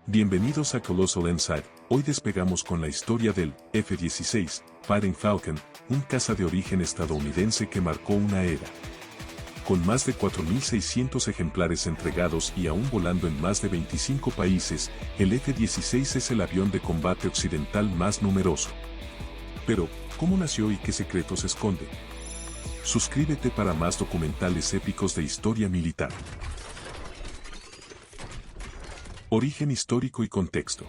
Bienvenidos a Colossal Insight. Hoy despegamos con la historia del F-16 Fighting Falcon, un caza de origen estadounidense que marcó una era. Con más de 4.600 ejemplares entregados y aún volando en más de 25 países, el F-16 es el avión de combate occidental más numeroso. Pero, ¿cómo nació y qué secretos esconde? Suscríbete para más documentales épicos de historia militar. Origen histórico y contexto.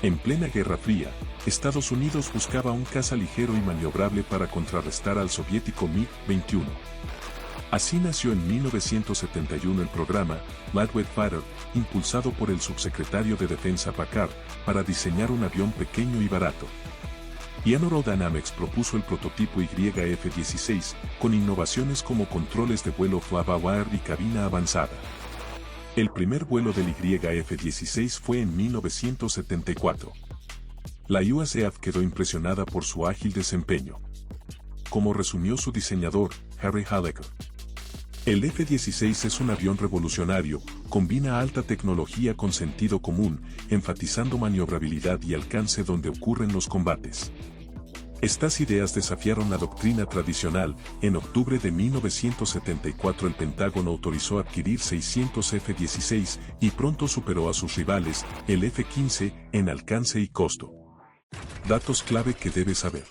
En plena Guerra Fría, Estados Unidos buscaba un caza ligero y maniobrable para contrarrestar al soviético MiG-21. Así nació en 1971 el programa Lightweight Fighter, impulsado por el subsecretario de Defensa Packard, para diseñar un avión pequeño y barato. Ian Aerodynamics propuso el prototipo YF-16, con innovaciones como controles de vuelo fly-by-wire y cabina avanzada. El primer vuelo del YF-16 fue en 1974. La USAF quedó impresionada por su ágil desempeño. Como resumió su diseñador, Harry Hallecker. El F-16 es un avión revolucionario, combina alta tecnología con sentido común, enfatizando maniobrabilidad y alcance donde ocurren los combates. Estas ideas desafiaron la doctrina tradicional. En octubre de 1974 el Pentágono autorizó adquirir 600 F-16 y pronto superó a sus rivales, el F-15, en alcance y costo. Datos clave que debes saber.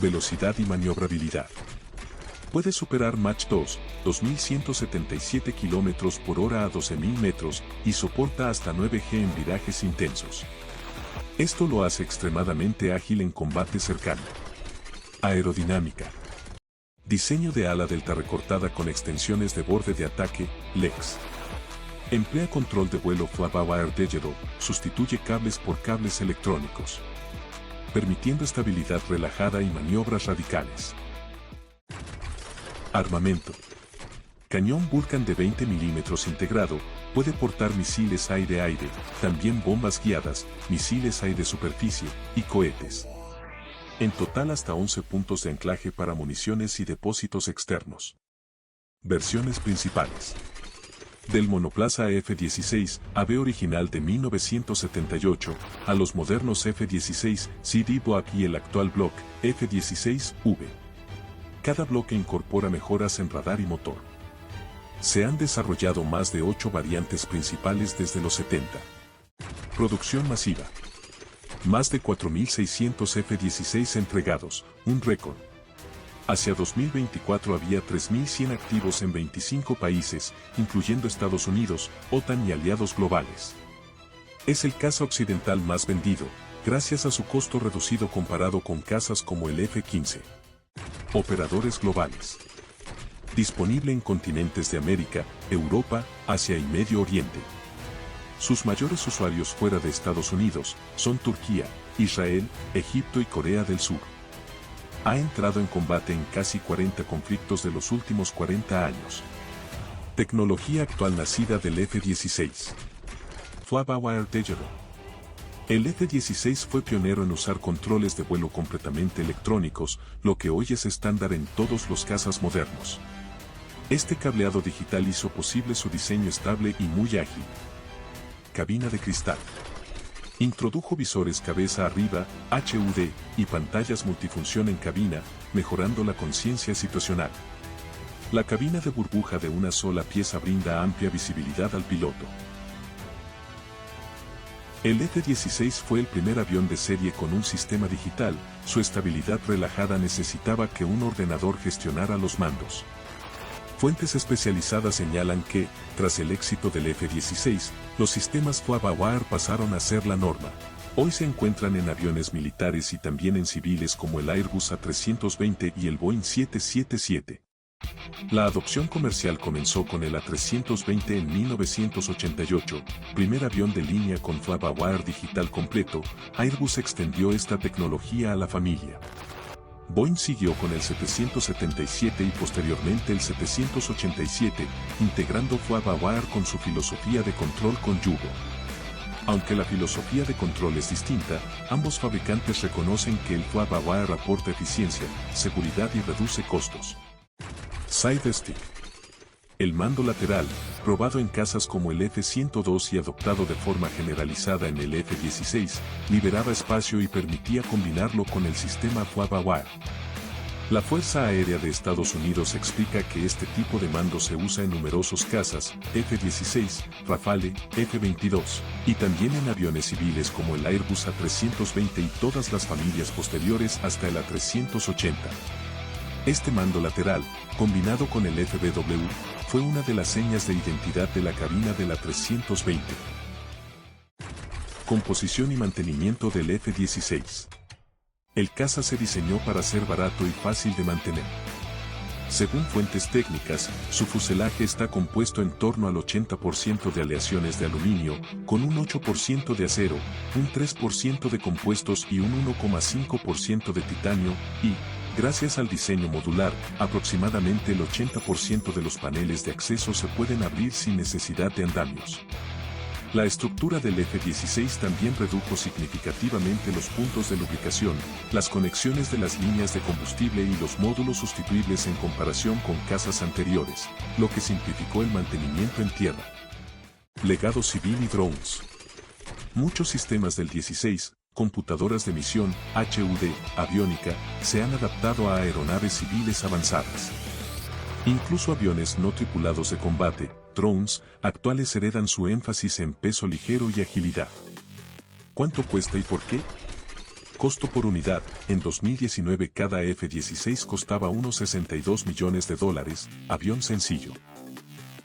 Velocidad y maniobrabilidad. Puede superar Mach 2, 2.177 km por hora a 12.000 metros, y soporta hasta 9G en virajes intensos. Esto lo hace extremadamente ágil en combate cercano. Aerodinámica. Diseño de ala delta recortada con extensiones de borde de ataque, LEX. Emplea control de vuelo fly-by-wire digital, sustituye cables por cables electrónicos, permitiendo estabilidad relajada y maniobras radicales. Armamento. Cañón Vulcan de 20 mm integrado, puede portar misiles aire-aire, también bombas guiadas, misiles aire-superficie, y cohetes. En total hasta 11 puntos de anclaje para municiones y depósitos externos. Versiones principales. Del monoplaza F-16, ave original de 1978, a los modernos F-16, CD Block y el actual Block, F-16V. Cada bloque incorpora mejoras en radar y motor. Se han desarrollado más de 8 variantes principales desde los 70. Producción masiva. Más de 4.600 F-16 entregados, un récord. Hacia 2024 había 3.100 activos en 25 países, incluyendo Estados Unidos, OTAN y aliados globales. Es el caza occidental más vendido, gracias a su costo reducido comparado con cazas como el F-15. Operadores globales. Disponible en continentes de América, Europa, Asia y Medio Oriente. Sus mayores usuarios fuera de Estados Unidos son Turquía, Israel, Egipto y Corea del Sur. Ha entrado en combate en casi 40 conflictos de los últimos 40 años. Tecnología actual nacida del F-16. Fly-by-wire digital. El F-16 fue pionero en usar controles de vuelo completamente electrónicos, lo que hoy es estándar en todos los cazas modernos. Este cableado digital hizo posible su diseño estable y muy ágil. Cabina de cristal. Introdujo visores cabeza arriba, HUD, y pantallas multifunción en cabina, mejorando la conciencia situacional. La cabina de burbuja de una sola pieza brinda amplia visibilidad al piloto. El F-16 fue el primer avión de serie con un sistema digital. Su estabilidad relajada necesitaba que un ordenador gestionara los mandos. Fuentes especializadas señalan que, tras el éxito del F-16, los sistemas fly-by-wire pasaron a ser la norma. Hoy se encuentran en aviones militares y también en civiles como el Airbus A320 y el Boeing 777. La adopción comercial comenzó con el A320 en 1988, primer avión de línea con fly-by-wire digital completo. Airbus extendió esta tecnología a la familia. Boeing siguió con el 777 y posteriormente el 787, integrando fly-by-wire con su filosofía de control con yugo. Aunque la filosofía de control es distinta, ambos fabricantes reconocen que el fly-by-wire aporta eficiencia, seguridad y reduce costos. Side Stick. El mando lateral, probado en casas como el F-102 y adoptado de forma generalizada en el F-16, liberaba espacio y permitía combinarlo con el sistema Fly-by-wire. La Fuerza Aérea de Estados Unidos explica que este tipo de mando se usa en numerosos cazas, F-16, Rafale, F-22, y también en aviones civiles como el Airbus A320 y todas las familias posteriores hasta el A380. Este mando lateral, combinado con el FBW, fue una de las señas de identidad de la cabina del A320. Composición y mantenimiento del F-16. El caza se diseñó para ser barato y fácil de mantener. Según fuentes técnicas, su fuselaje está compuesto en torno al 80% de aleaciones de aluminio, con un 8% de acero, un 3% de compuestos y un 1,5% de titanio, y, gracias al diseño modular, aproximadamente el 80% de los paneles de acceso se pueden abrir sin necesidad de andamios. La estructura del F-16 también redujo significativamente los puntos de lubricación, las conexiones de las líneas de combustible y los módulos sustituibles en comparación con cazas anteriores, lo que simplificó el mantenimiento en tierra. Legado civil y drones. Muchos sistemas del 16, computadoras de misión, HUD, aviónica, se han adaptado a aeronaves civiles avanzadas. Incluso aviones no tripulados de combate, drones, actuales heredan su énfasis en peso ligero y agilidad. ¿Cuánto cuesta y por qué? Costo por unidad. En 2019 cada F-16 costaba unos $62 millones, avión sencillo.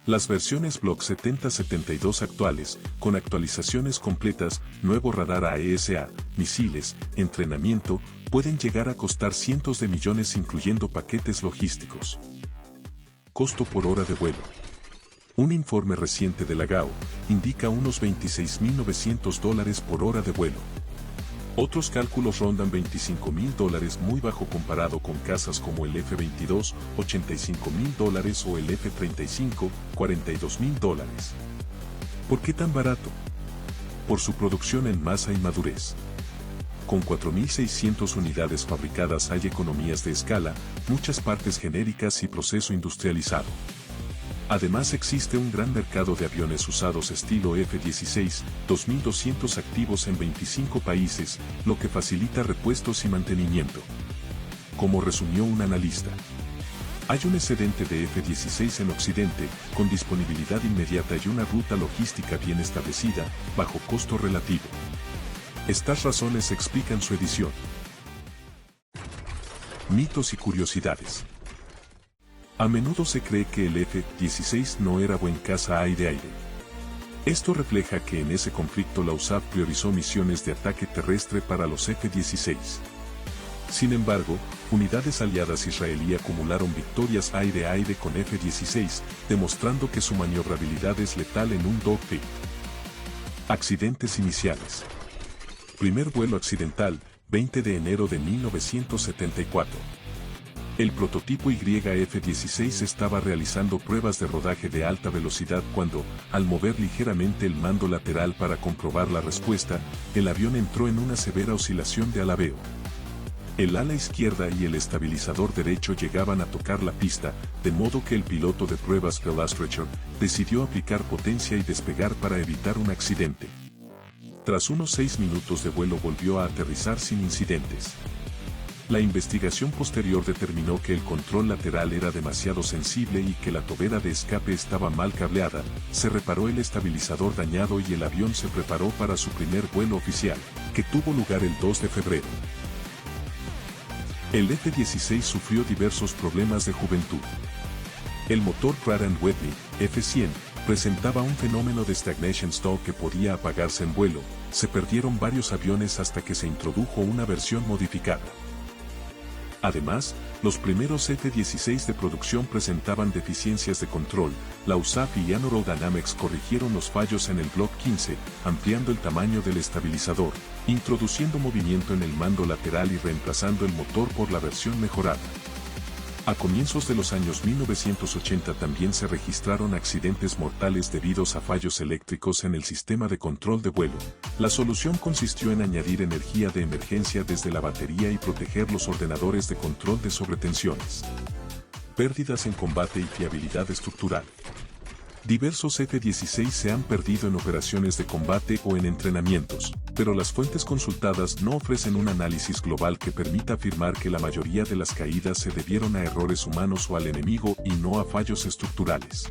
Las versiones Block 70-72 actuales, con actualizaciones completas, nuevo radar AESA, misiles, entrenamiento, pueden llegar a costar cientos de millones incluyendo paquetes logísticos. Costo por hora de vuelo. Un informe reciente de la GAO indica unos $26.900 por hora de vuelo. Otros cálculos rondan $25.000 muy bajo comparado con cazas como el F-22, $85.000 o el F-35, $42.000. ¿Por qué tan barato? Por su producción en masa y madurez. Con 4.600 unidades fabricadas hay economías de escala, muchas partes genéricas y proceso industrializado. Además existe un gran mercado de aviones usados estilo F-16, 2.200 activos en 25 países, lo que facilita repuestos y mantenimiento. Como resumió un analista, hay un excedente de F-16 en Occidente, con disponibilidad inmediata y una ruta logística bien establecida, bajo costo relativo. Estas razones explican su edición. Mitos y curiosidades. A menudo se cree que el F-16 no era buen caza aire-aire. Esto refleja que en ese conflicto la USAF priorizó misiones de ataque terrestre para los F-16. Sin embargo, unidades aliadas israelí acumularon victorias aire-aire con F-16, demostrando que su maniobrabilidad es letal en un dogfight. Accidentes iniciales. Primer vuelo accidental, 20 de enero de 1974. El prototipo YF-16 estaba realizando pruebas de rodaje de alta velocidad cuando, al mover ligeramente el mando lateral para comprobar la respuesta, el avión entró en una severa oscilación de alabeo. El ala izquierda y el estabilizador derecho llegaban a tocar la pista, de modo que el piloto de pruebas Phil Astrecher decidió aplicar potencia y despegar para evitar un accidente. Tras unos 6 minutos de vuelo volvió a aterrizar sin incidentes. La investigación posterior determinó que el control lateral era demasiado sensible y que la tobera de escape estaba mal cableada, se reparó el estabilizador dañado y el avión se preparó para su primer vuelo oficial, que tuvo lugar el 2 de febrero. El F-16 sufrió diversos problemas de juventud. El motor Pratt & Whitney, F-100, presentaba un fenómeno de stagnation stall que podía apagarse en vuelo, se perdieron varios aviones hasta que se introdujo una versión modificada. Además, los primeros F-16 de producción presentaban deficiencias de control, la USAF y Aerodynamics corrigieron los fallos en el Block 15, ampliando el tamaño del estabilizador, introduciendo movimiento en el mando lateral y reemplazando el motor por la versión mejorada. A comienzos de los años 1980 también se registraron accidentes mortales debidos a fallos eléctricos en el sistema de control de vuelo. La solución consistió en añadir energía de emergencia desde la batería y proteger los ordenadores de control de sobretensiones. Pérdidas en combate y fiabilidad estructural. Diversos F-16 se han perdido en operaciones de combate o en entrenamientos, pero las fuentes consultadas no ofrecen un análisis global que permita afirmar que la mayoría de las caídas se debieron a errores humanos o al enemigo y no a fallos estructurales.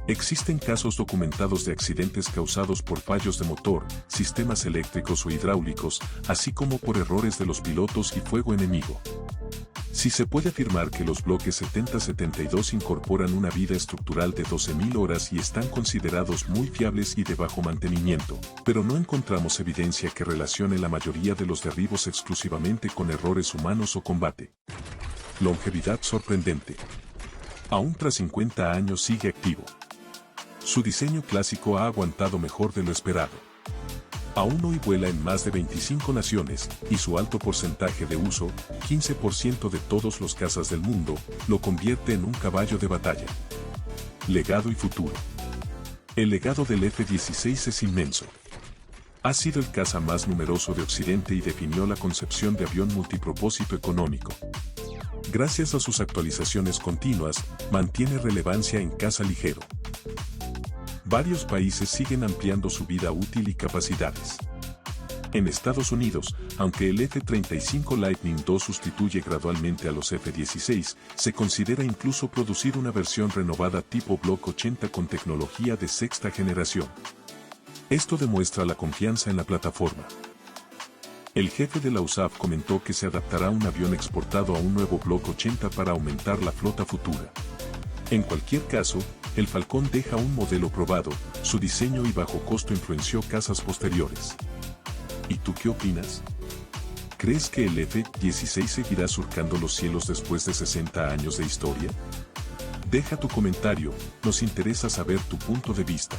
Existen casos documentados de accidentes causados por fallos de motor, sistemas eléctricos o hidráulicos, así como por errores de los pilotos y fuego enemigo. Sí se puede afirmar que los bloques 70-72 incorporan una vida estructural de 12.000 horas y están considerados muy fiables y de bajo mantenimiento, pero no encontramos evidencia que relacione la mayoría de los derribos exclusivamente con errores humanos o combate. Longevidad sorprendente. Aún tras 50 años sigue activo. Su diseño clásico ha aguantado mejor de lo esperado. Aún hoy vuela en más de 25 naciones, y su alto porcentaje de uso, 15% de todos los cazas del mundo, lo convierte en un caballo de batalla. Legado y futuro. El legado del F-16 es inmenso. Ha sido el caza más numeroso de Occidente y definió la concepción de avión multipropósito económico. Gracias a sus actualizaciones continuas, mantiene relevancia en caza ligero. Varios países siguen ampliando su vida útil y capacidades. En Estados Unidos, aunque el F-35 Lightning II sustituye gradualmente a los F-16, se considera incluso producir una versión renovada tipo Block 80 con tecnología de sexta generación. Esto demuestra la confianza en la plataforma. El jefe de la USAF comentó que se adaptará un avión exportado a un nuevo Block 80 para aumentar la flota futura. En cualquier caso, el Falcón deja un modelo probado, su diseño y bajo costo influenció cazas posteriores. ¿Y tú qué opinas? ¿Crees que el F-16 seguirá surcando los cielos después de 60 años de historia? Deja tu comentario, nos interesa saber tu punto de vista.